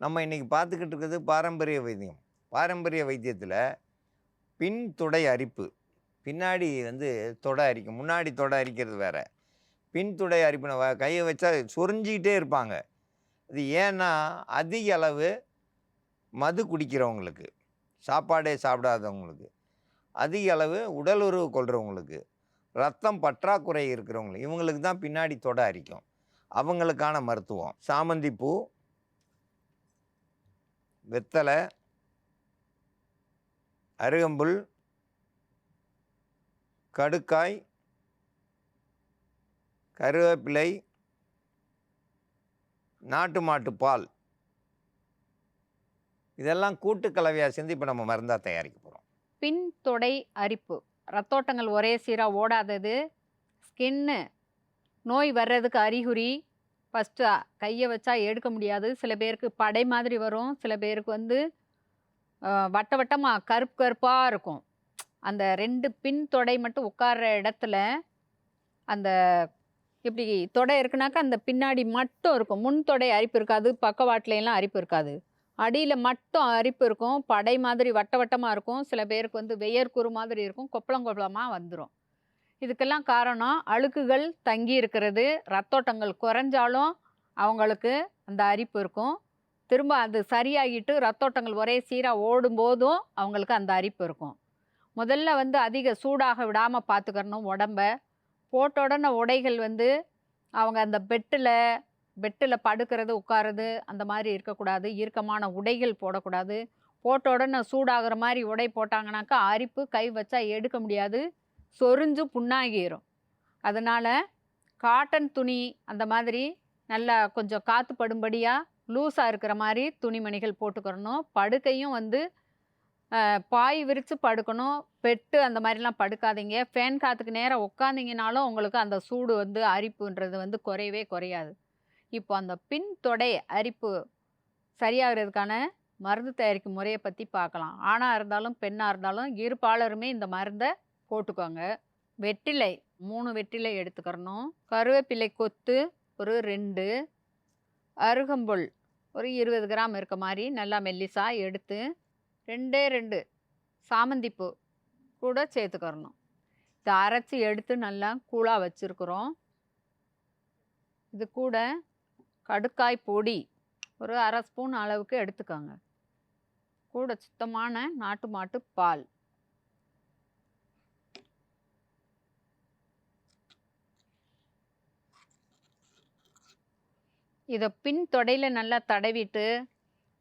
நம்ம இன்றைக்கி பார்த்துக்கிட்டு இருக்கிறது பாரம்பரிய வைத்தியம். பாரம்பரிய வைத்தியத்தில் பின் தொடை அரிப்பு, பின்னாடி தொடை அரிக்கும், முன்னாடி தொடை அரிக்கிறது வேறு. பின் தொடை அரிப்புன கையை வச்சா சொரிஞ்சிக்கிட்டே இருப்பாங்க. இது ஏன்னா அதிக அளவு மது குடிக்கிறவங்களுக்கு, சாப்பாடே சாப்பிடாதவங்களுக்கு, அதிக அளவு உடல் உறவு கொள்கிறவங்களுக்கு, ரத்தம் பற்றாக்குறை இருக்கிறவங்களுக்கு, இவங்களுக்கு தான் பின்னாடி தொடை அரிக்கும். அவங்களுக்கான மருத்துவம் சாமந்திப்பூ, வெத்தலை, அருகம்புல், கடுக்காய், கருவேப்பிலை, நாட்டு மாட்டு பால், இதெல்லாம் கூட்டு கலவையாக சேர்ந்து இப்போ நம்ம மருந்தாக தயாரிக்க போகிறோம். பின் தொடை அரிப்பு, ரத்தோட்டங்கள் ஒரே சீராக ஓடாதது, ஸ்கின்னு நோய் வர்றதுக்கு அறிகுறி. ஃபஸ்ட்டு கையை வச்சா எடுக்க முடியாது. சில பேருக்கு படை மாதிரி வரும், சில பேருக்கு வட்ட வட்டமாக கருப்பு கருப்பாக இருக்கும். அந்த 2 பின் தொடை மட்டும் உட்கார்ற இடத்துல அந்த இப்படி தொடை இருக்குனாக்கா அந்த பின்னாடி மட்டும் இருக்கும். முன் தொடை அரிப்பு இருக்காது, பக்கவாட்டிலலாம் அரிப்பு இருக்காது. அடியில் மட்டும் அரிப்பு இருக்கும், படை மாதிரி வட்ட வட்டமாக இருக்கும். சில பேருக்கு வெயர்க்குரு மாதிரி இருக்கும், கொப்பளம் கொப்பளமாக வந்துடும். இதுக்கெல்லாம் காரணம் அழுக்குகள் தங்கி இருக்கிறது. ரத்தோட்டங்கள் குறைஞ்சாலும் அவங்களுக்கு அந்த அரிப்பு இருக்கும். திரும்ப அது சரியாகிட்டு ரத்தோட்டங்கள் ஒரே சீராக ஓடும்போதும் அவங்களுக்கு அந்த அரிப்பு இருக்கும். முதல்ல அதிக சூடாக விடாமல் பார்த்துக்கறணும் உடம்ப. போட்ட உடனே உடைகள் அவங்க அந்த பெட்டில் படுக்கிறது, உட்காருறது அந்த மாதிரி இருக்கக்கூடாது. இறுக்கமான உடைகள் போடக்கூடாது. போட்ட உடனே சூடாகிற மாதிரி உடை போட்டாங்கனாக்கா அரிப்பு கை வச்சா எடுக்க முடியாது, சொரிஞ்சு புண்ணாகிரும். அதனால் காட்டன் துணி அந்த மாதிரி நல்லா கொஞ்சம் காற்று படும்படியாக லூஸாக இருக்கிற மாதிரி துணிமணிகள் போட்டுக்கிறணும். படுக்கையும் பாய் விரித்து படுக்கணும். பெட்டு அந்த மாதிரிலாம் படுக்காதீங்க. ஃபேன் காற்றுக்கு நேராக உட்காந்திங்கனாலும் உங்களுக்கு அந்த சூடு அரிப்புன்றது குறையவே குறையாது. இப்போ அந்த பின் தொடை அரிப்பு சரியாகிறதுக்கான மருந்து தயாரிக்கும் முறையை பற்றி பார்க்கலாம். ஆணாக இருந்தாலும் பெண்ணாக இருந்தாலும் இருபாலருமே இந்த மருந்தை போட்டுக்கோங்க. வெற்றிலை 3 வெற்றிலை எடுத்துக்கிறணும். கருவேப்பிலை கொத்து ஒரு 2, அருகம்புல் ஒரு 20 கிராம் இருக்க மாதிரி நல்லா மெல்லிசாக எடுத்து 2 சாமந்திப்பூ கூட சேர்த்துக்கிறணும். இதை அரைச்சி எடுத்து நல்லா கூழாக வச்சுருக்குறோம். இது கூட கடுக்காய் பொடி ஒரு 1/2 ஸ்பூன் அளவுக்கு எடுத்துக்கோங்க. கூட சுத்தமான நாட்டு மாட்டு பால். இதை பின் தொடையில் நல்லா தடவிட்டு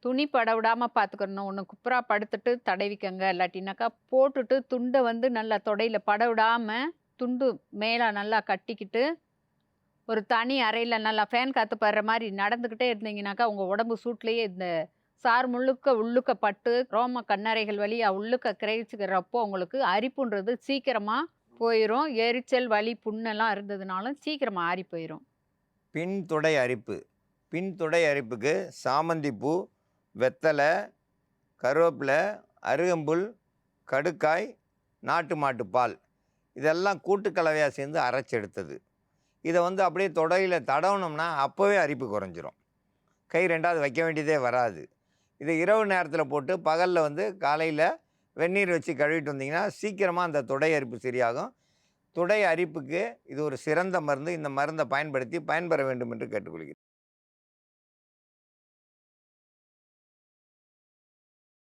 துணி பட விடாமல் பார்த்துக்கணும். ஒன்று குப்புறா படுத்துட்டு தடவிக்கங்க, இல்லாட்டினாக்கா போட்டுட்டு துண்டை நல்லா தொடையில் பட விடாமல் துண்டு மேலே நல்லா கட்டிக்கிட்டு ஒரு தனி அறையில் நல்லா ஃபேன் காற்று படுற மாதிரி நடந்துக்கிட்டே இருந்தீங்கனாக்கா உங்கள் உடம்பு சூட்லேயே இந்த சார் உள்ளுக்க பட்டு ரோம கண்ணறைகள் வழியாக உள்ளுக்க கிரகிச்சுக்கிறப்போ உங்களுக்கு அரிப்புன்றது சீக்கிரமாக போயிடும். எரிச்சல், வலி, புண்ணெல்லாம் இருந்ததுனாலும் சீக்கிரமாக ஆறி போயிடும். பின் தொடை அரிப்பு, பின் தொடை அரிப்புக்கு சாமந்திப்பூ, வெத்தலை, கருவேப்பிலை, அருகம்புல், கடுக்காய், நாட்டு மாட்டு பால், இதெல்லாம் கூட்டு கலவையாக சேர்ந்து அரைச்சி எடுத்தது. இதை அப்படியே தொடையில் தடவுனோம்னா அப்போவே அரிப்பு குறைஞ்சிரும். கை 2வது வைக்க வேண்டியதே வராது. இதை இரவு நேரத்தில் போட்டு பகலில் காலையில் வெந்நீர் வச்சு கழுவிட்டு வந்தீங்கன்னா சீக்கிரமாக அந்த தொடை அரிப்பு சரியாகும். தொடை அரிப்புக்கு இது ஒரு சிறந்த மருந்து. இந்த மருந்தை பயன்படுத்தி பயன்பெற வேண்டும் என்று கேட்டுக்கொள்கிறேன்.